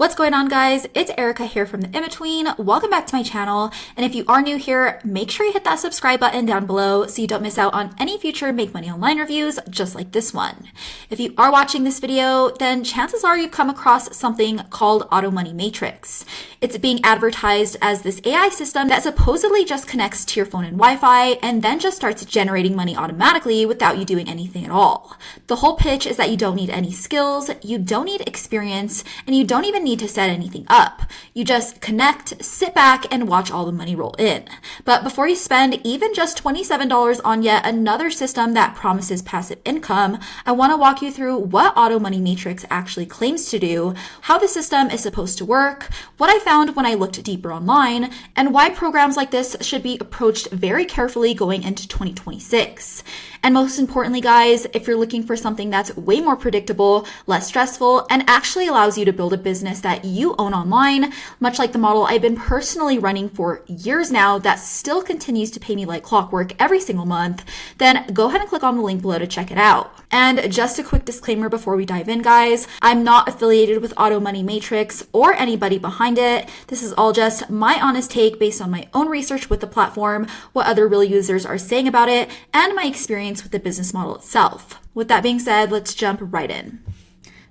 What's going on, guys? It's Erica here from The In-Between. Welcome back to my channel. And if you are new here, make sure you hit that subscribe button down below so you don't miss out on any future Make Money Online reviews just like this one. If you are watching this video, then chances are you've come across something called Auto Money Matrix. It's being advertised as this AI system that supposedly just connects to your phone and Wi-Fi and then just starts generating money automatically without you doing anything at all. The whole pitch is that you don't need any skills, you don't need experience, and you don't even need to set anything up. You just connect, sit back, and watch all the money roll in. But before you spend even just $27 on yet another system that promises passive income, I want to walk you through what Auto Money Matrix actually claims to do, how the system is supposed to work, what I found when I looked deeper online, and why programs like this should be approached very carefully going into 2026. And most importantly, guys, if you're looking for something that's way more predictable, less stressful, and actually allows you to build a business that you own online, much like the model I've been personally running for years now that still continues to pay me like clockwork every single month, then go ahead and click on the link below to check it out. And just a quick disclaimer before we dive in, guys, I'm not affiliated with Auto Money Matrix or anybody behind it. This is all just my honest take based on my own research with the platform, what other real users are saying about it, and my experience with the business model itself. With that being said, let's jump right in.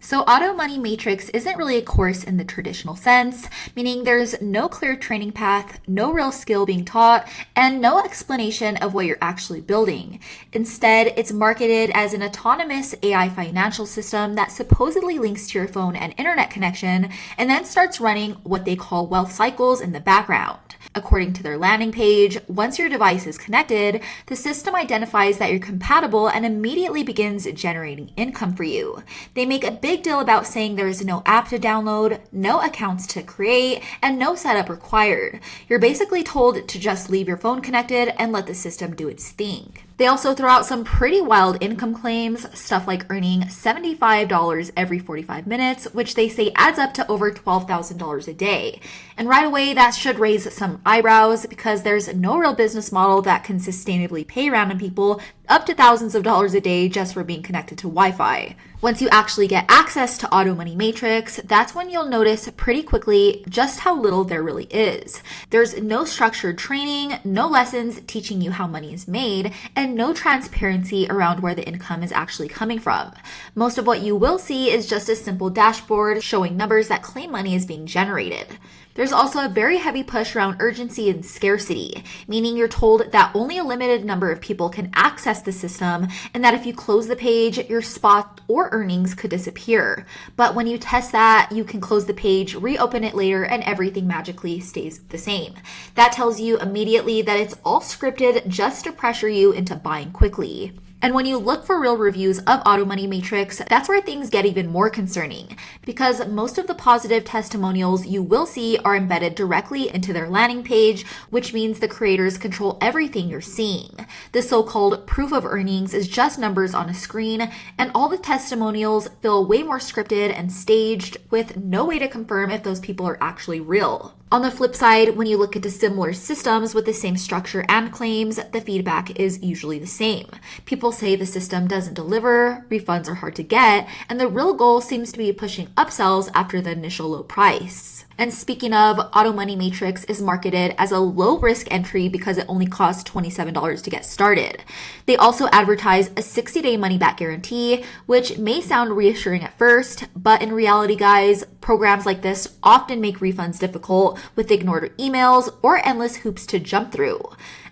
So Auto Money Matrix isn't really a course in the traditional sense, meaning there's no clear training path, no real skill being taught, and no explanation of what you're actually building. Instead, it's marketed as an autonomous AI financial system that supposedly links to your phone and internet connection and then starts running what they call wealth cycles in the background. According to their landing page, once your device is connected, the system identifies that you're compatible and immediately begins generating income for you. They make a big deal about saying there is no app to download, no accounts to create, and no setup required. You're basically told to just leave your phone connected and let the system do its thing. They also throw out some pretty wild income claims, stuff like earning $75 every 45 minutes, which they say adds up to over $12,000 a day. And right away, that should raise some eyebrows because there's no real business model that can sustainably pay random people up to thousands of dollars a day just for being connected to Wi-Fi. Once you actually get access to Auto Money Matrix, that's when you'll notice pretty quickly just how little there really is. There's no structured training, no lessons teaching you how money is made, and no transparency around where the income is actually coming from. Most of what you will see is just a simple dashboard showing numbers that claim money is being generated. There's also a very heavy push around urgency and scarcity, meaning you're told that only a limited number of people can access the system and that if you close the page, your spot or earnings could disappear. But when you test that, you can close the page, reopen it later, and everything magically stays the same. That tells you immediately that it's all scripted just to pressure you into buying quickly. And when you look for real reviews of Auto Money Matrix, that's where things get even more concerning because most of the positive testimonials you will see are embedded directly into their landing page, which means the creators control everything you're seeing. The so-called proof of earnings is just numbers on a screen, and all the testimonials feel way more scripted and staged with no way to confirm if those people are actually real. On the flip side, when you look into similar systems with the same structure and claims, the feedback is usually the same. People say the system doesn't deliver, refunds are hard to get, and the real goal seems to be pushing upsells after the initial low price. And speaking of, Auto Money Matrix is marketed as a low-risk entry because it only costs $27 to get started. They also advertise a 60-day money-back guarantee, which may sound reassuring at first, but in reality, guys, programs like this often make refunds difficult with ignored emails or endless hoops to jump through.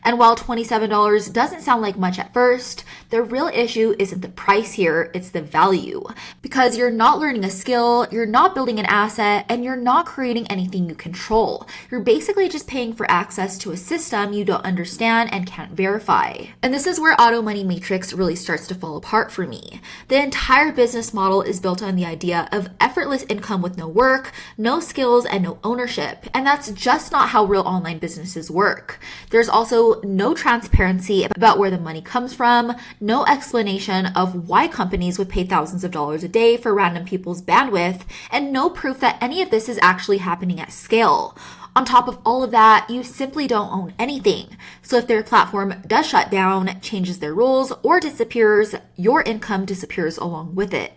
And while $27 doesn't sound like much at first, the real issue isn't the price here, it's the value. Because you're not learning a skill, you're not building an asset, and you're not creating anything you control. You're basically just paying for access to a system you don't understand and can't verify. And this is where Auto Money Matrix really starts to fall apart for me. The entire business model is built on the idea of effortless income with no work, no skills, and no ownership. And that's just not how real online businesses work. There's also no transparency about where the money comes from, no explanation of why companies would pay thousands of dollars a day for random people's bandwidth, and no proof that any of this is actually happening at scale. On top of all of that, you simply don't own anything. So if their platform does shut down, changes their rules, or disappears, your income disappears along with it.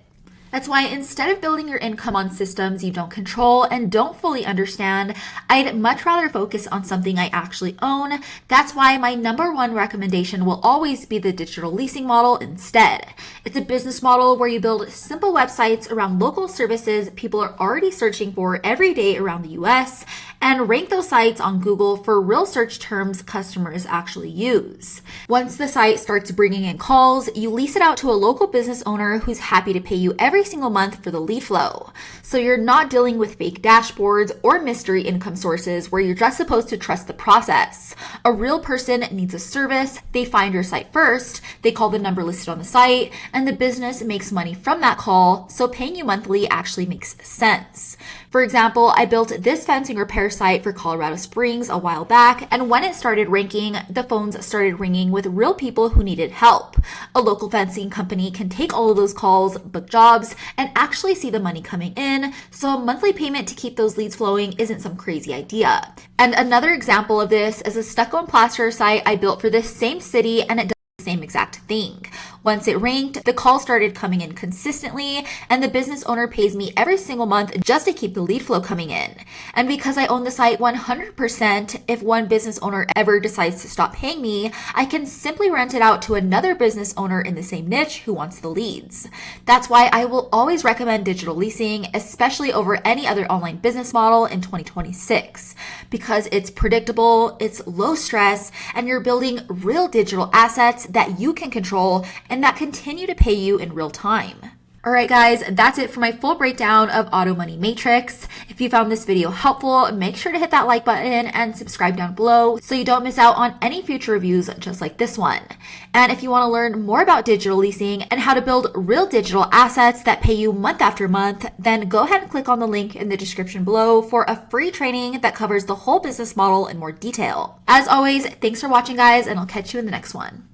That's why instead of building your income on systems you don't control and don't fully understand, I'd much rather focus on something I actually own. That's why my number one recommendation will always be the digital leasing model instead. It's a business model where you build simple websites around local services people are already searching for every day around the US and rank those sites on Google for real search terms customers actually use. Once the site starts bringing in calls, you lease it out to a local business owner who's happy to pay you every single month for the lead flow. So you're not dealing with fake dashboards or mystery income sources where you're just supposed to trust the process. A real person needs a service, they find your site first, they call the number listed on the site, and the business makes money from that call, so paying you monthly actually makes sense. For example, I built this fencing repair site for Colorado Springs a while back, and when it started ranking, the phones started ringing with real people who needed help. A local fencing company can take all of those calls, book jobs, and actually see the money coming in, so a monthly payment to keep those leads flowing isn't some crazy idea. And another example of this is a stucco and plaster site I built for this same city, and it does the same exact thing. Once it ranked, the calls started coming in consistently, and the business owner pays me every single month just to keep the lead flow coming in. And because I own the site 100%, if one business owner ever decides to stop paying me, I can simply rent it out to another business owner in the same niche who wants the leads. That's why I will always recommend digital leasing, especially over any other online business model in 2026, because it's predictable, it's low stress, and you're building real digital assets that you can control and that continue to pay you in real time. All right, guys, that's it for my full breakdown of Auto Money Matrix. If you found this video helpful, make sure to hit that like button and subscribe down below so you don't miss out on any future reviews just like this one. And if you want to learn more about digital leasing and how to build real digital assets that pay you month after month, then go ahead and click on the link in the description below for a free training that covers the whole business model in more detail. As always, thanks for watching, guys, and I'll catch you in the next one.